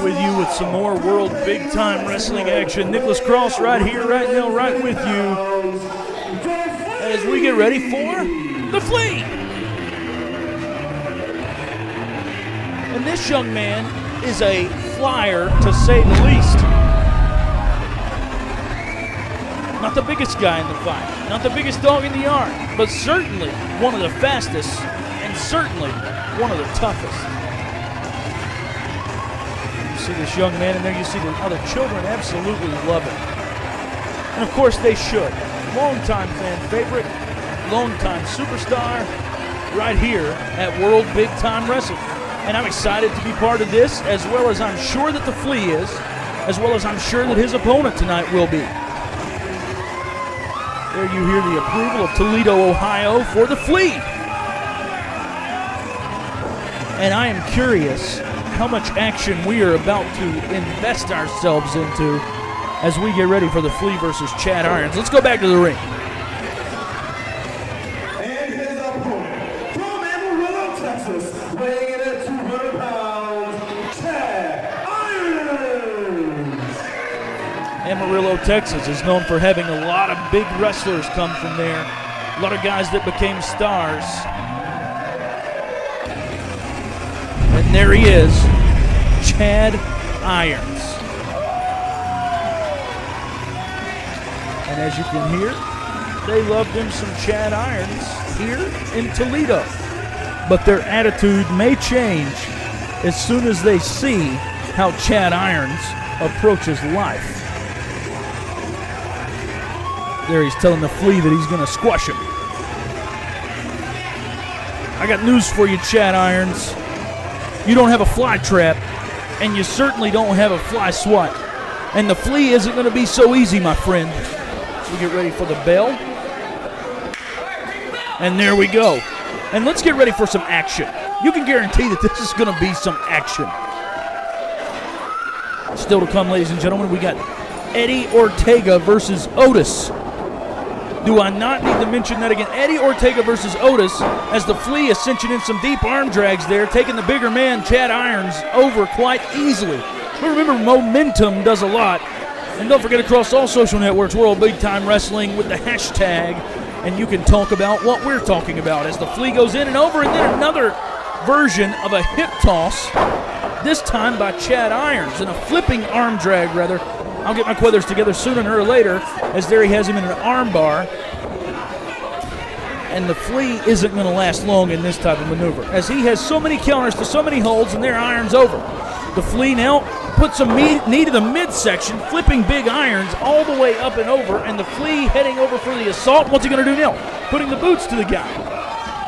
with you with some more World Big Time Wrestling action. Nicholas Cross right here, right now, right with you as we get ready for the Flea. And this young man is a flyer, to say the least. Not the biggest guy in the fight, not the biggest dog in the yard, but certainly one of the fastest and certainly one of the toughest. You see this young man in there, you see the other children absolutely love him. And of course they should. Longtime fan favorite, longtime superstar, right here at World Big Time Wrestling. And I'm excited to be part of this, as well as I'm sure that the Flea is, as well as I'm sure that his opponent tonight will be. There you hear the approval of Toledo, Ohio for the Flea. And I am curious how much action we are about to invest ourselves into as we get ready for the Flea versus Chad Irons. Let's go back to the ring. And his opponent from Amarillo, Texas, weighing in at 200 pounds, Chad Irons. Amarillo, Texas is known for having a lot of big wrestlers come from there. A lot of guys that became stars. And there he is, Chad Irons. And as you can hear, they loved him some Chad Irons here in Toledo. But their attitude may change as soon as they see how Chad Irons approaches life. There he's telling the Flea that he's going to squash him. I got news for you, Chad Irons. You don't have a fly trap, and you certainly don't have a fly swat. And the Flea isn't going to be so easy, my friend. We get ready for the bell. And there we go. And let's get ready for some action. You can guarantee that this is going to be some action. Still to come, ladies and gentlemen, we got Eddie Ortega versus Otis. Do I not need to mention that again? Eddie Ortega versus Otis, as the Flea is cinching in some deep arm drags there, taking the bigger man, Chad Irons, over quite easily. But remember, momentum does a lot. And don't forget, across all social networks, World Big Time Wrestling with the hashtag, and you can talk about what we're talking about as the Flea goes in and over, and then another version of a hip toss, this time by Chad Irons, and a flipping arm drag, rather. I'll get my quithers together sooner or later, as there he has him in an arm bar. And the Flea isn't going to last long in this type of maneuver, as he has so many counters to so many holds, and there Irons over. The Flea now puts some knee to the midsection, flipping big irons all the way up and over, and the Flea heading over for the assault. What's he going to do now? Putting the boots to the guy.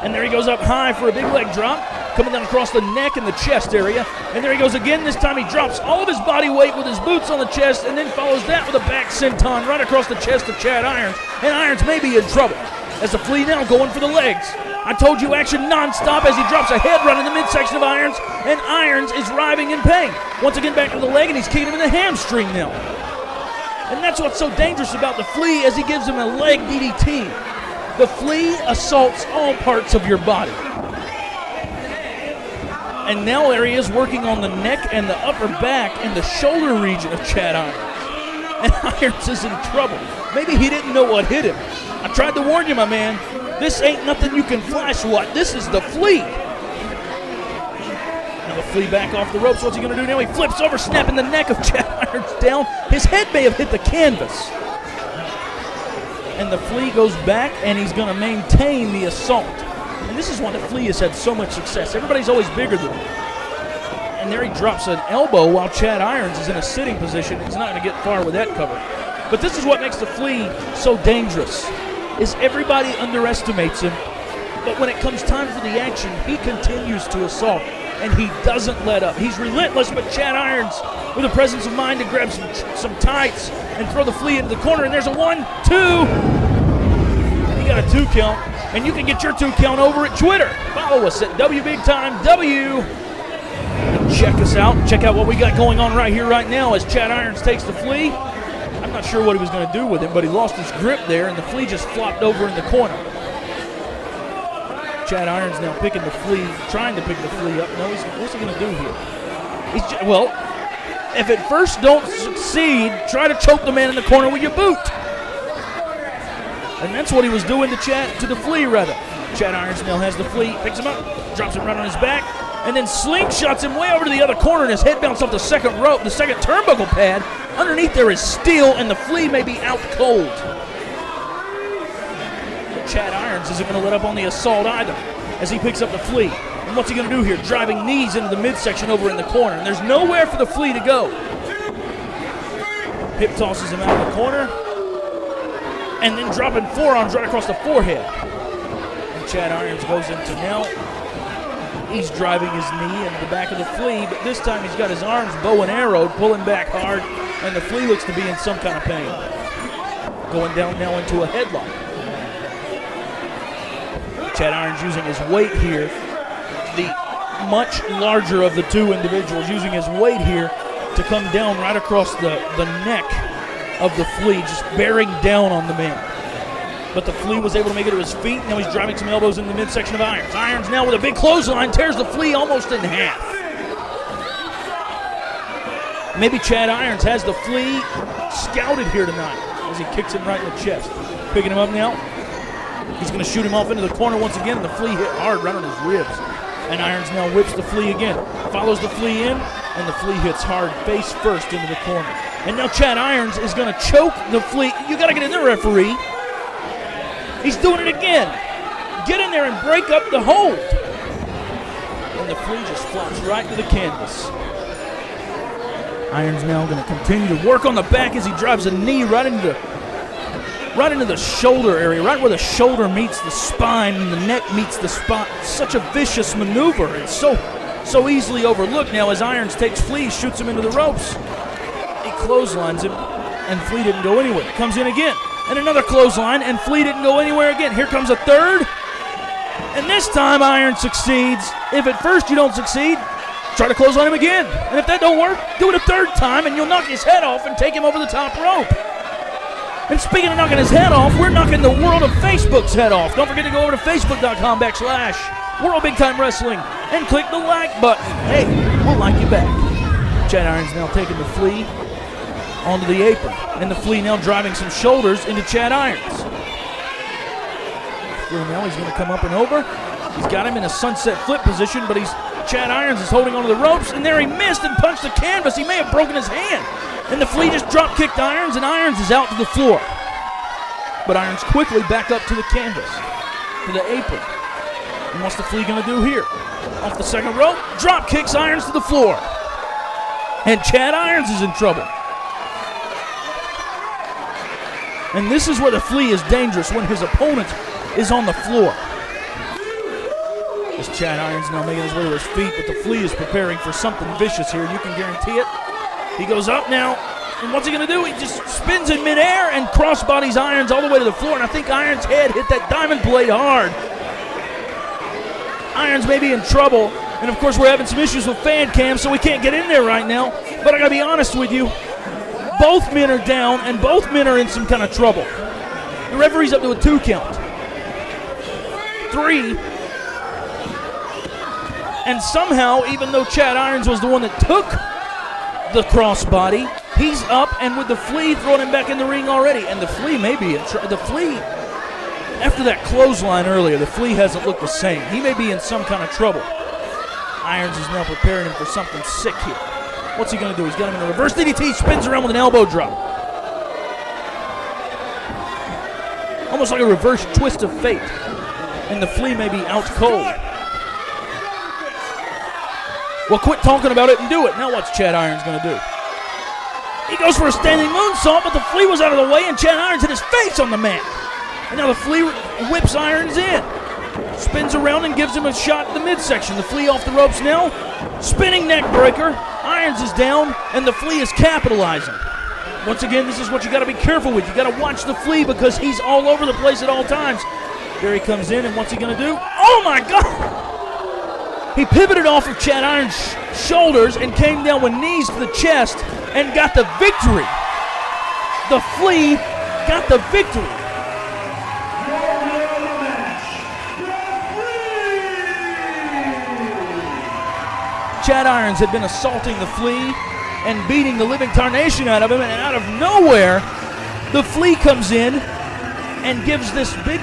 And there he goes up high for a big leg drop, coming down across the neck and the chest area. And there he goes again. This time he drops all of his body weight with his boots on the chest, and then follows that with a back senton right across the chest of Chad Irons. And Irons may be in trouble, as the Flea now going for the legs. I told you action nonstop as he drops a head run in the midsection of Irons, and Irons is writhing in pain. Once again back to the leg, and he's kicking him in the hamstring now. And that's what's so dangerous about the Flea, as he gives him a leg DDT. The Flea assaults all parts of your body. And now there he is working on the neck and the upper back and the shoulder region of Chad Irons. And Irons is in trouble. Maybe he didn't know what hit him. I tried to warn you, my man. This ain't nothing you can fly swat. This is the Flea. Now the Flea back off the ropes. What's he going to do now? He flips over, snapping the neck of Chad Irons down. His head may have hit the canvas. And the Flea goes back, and he's going to maintain the assault. And this is why the Flea has had so much success. Everybody's always bigger than him. And there he drops an elbow while Chad Irons is in a sitting position. He's not going to get far with that cover. But this is what makes the Flea so dangerous, is everybody underestimates him. But when it comes time for the action, he continues to assault, and he doesn't let up. He's relentless, but Chad Irons, with the presence of mind, to grab some tights and throw the Flea into the corner. And there's a 1, 2. And he got a 2 count. And you can get your 2 count over at Twitter. Follow us at WBigTimeW. Check us out. Check out what we got going on right here, right now, as Chad Irons takes the Flea. I'm not sure what he was going to do with him, but he lost his grip there, and the Flea just flopped over in the corner. Chad Irons now picking the Flea, trying to pick the Flea up. No, what's he going to do here? If at first don't succeed, try to choke the man in the corner with your boot. And that's what he was doing to the Flea, rather. Chad Ironsnail has the Flea, picks him up, drops him right on his back, and then slingshots him way over to the other corner, and his head bounced off the second rope, the second turnbuckle pad. Underneath there is steel, and the Flea may be out cold. But Chad Irons isn't going to let up on the assault either, as he picks up the Flea. And what's he going to do here? Driving knees into the midsection over in the corner, and there's nowhere for the Flea to go. Hip tosses him out of the corner, and then dropping forearms right across the forehead. And Chad Irons goes into now. He's driving his knee into the back of the Flea, but this time he's got his arms bow and arrowed, pulling back hard, and the Flea looks to be in some kind of pain. Going down now into a headlock. Chad Irons using his weight here, the much larger of the two individuals, using his weight here to come down right across the neck of the Flea, just bearing down on the man. But the Flea was able to make it to his feet. Now he's driving some elbows in the midsection of Irons. Irons now with a big clothesline tears the Flea almost in half. Maybe Chad Irons has the Flea scouted here tonight as he kicks him right in the chest. Picking him up now. He's going to shoot him off into the corner once again, and the Flea hit hard right on his ribs. And Irons now whips the Flea again. Follows the Flea in, and the Flea hits hard face first into the corner. And now Chad Irons is going to choke the Flea. You got to get in there, referee. He's doing it again. Get in there and break up the hold. And the Flea just flops right to the canvas. Irons now going to continue to work on the back as he drives a knee right into the shoulder area, right where the shoulder meets the spine and the neck meets the spine. Such a vicious maneuver. It's so easily overlooked now as Irons takes Flea, shoots him into the ropes. He clotheslines him, and Flea didn't go anywhere. Comes in again. And another clothesline, and Flea didn't go anywhere again. Here comes a third. And this time, Irons succeeds. If at first you don't succeed, try to clothesline him again. And if that don't work, do it a third time, and you'll knock his head off and take him over the top rope. And speaking of knocking his head off, we're knocking the world of Facebook's head off. Don't forget to go over to facebook.com/World Big Time Wrestling and click the like button. Hey, we'll like you back. Chad Irons now taking the Flea onto the apron, and the Flea now driving some shoulders into Chad Irons. Now he's going to come up and over. He's got him in a sunset flip position, but Chad Irons is holding onto the ropes, and there he missed and punched the canvas. He may have broken his hand. And the Flea just drop-kicked Irons, and Irons is out to the floor. But Irons quickly back up to the canvas, to the apron. And what's the Flea going to do here? Off the second rope, drop-kicks Irons to the floor. And Chad Irons is in trouble. And this is where the Flea is dangerous, when his opponent is on the floor. As Chad Irons now making his way to his feet, but the Flea is preparing for something vicious here. You can guarantee it. He goes up now, and what's he going to do? He just spins in midair and crossbodies Irons all the way to the floor, and I think Irons' head hit that diamond blade hard. Irons may be in trouble, and of course we're having some issues with fan cam, so we can't get in there right now. But I got to be honest with you, both men are down, and both men are in some kind of trouble. The referee's up to a 2 count. 3. And somehow, even though Chad Irons was the one that took the crossbody, he's up, and with the Flea throwing him back in the ring already. And the Flea may be in trouble. The Flea, after that clothesline earlier, the Flea hasn't looked the same. He may be in some kind of trouble. Irons is now preparing him for something sick here. What's he going to do? He's got him in a reverse DDT, spins around with an elbow drop. Almost like a reverse twist of fate. And the Flea may be out cold. Well, quit talking about it and do it. Now what's Chad Irons going to do? He goes for a standing moonsault, but the Flea was out of the way, and Chad Irons hit his face on the mat. And now the Flea whips Irons in. Spins around and gives him a shot in the midsection. The Flea off the ropes now. Spinning neck breaker. Irons is down, and the Flea is capitalizing. Once again, this is what you got to be careful with. You got to watch the Flea because he's all over the place at all times. There he comes in, and what's he going to do? Oh, my God! He pivoted off of Chad Irons' shoulders and came down with knees to the chest and got the victory. The Flea got the victory. Chad Irons had been assaulting the Flea and beating the living tarnation out of him, and out of nowhere, the Flea comes in and gives this big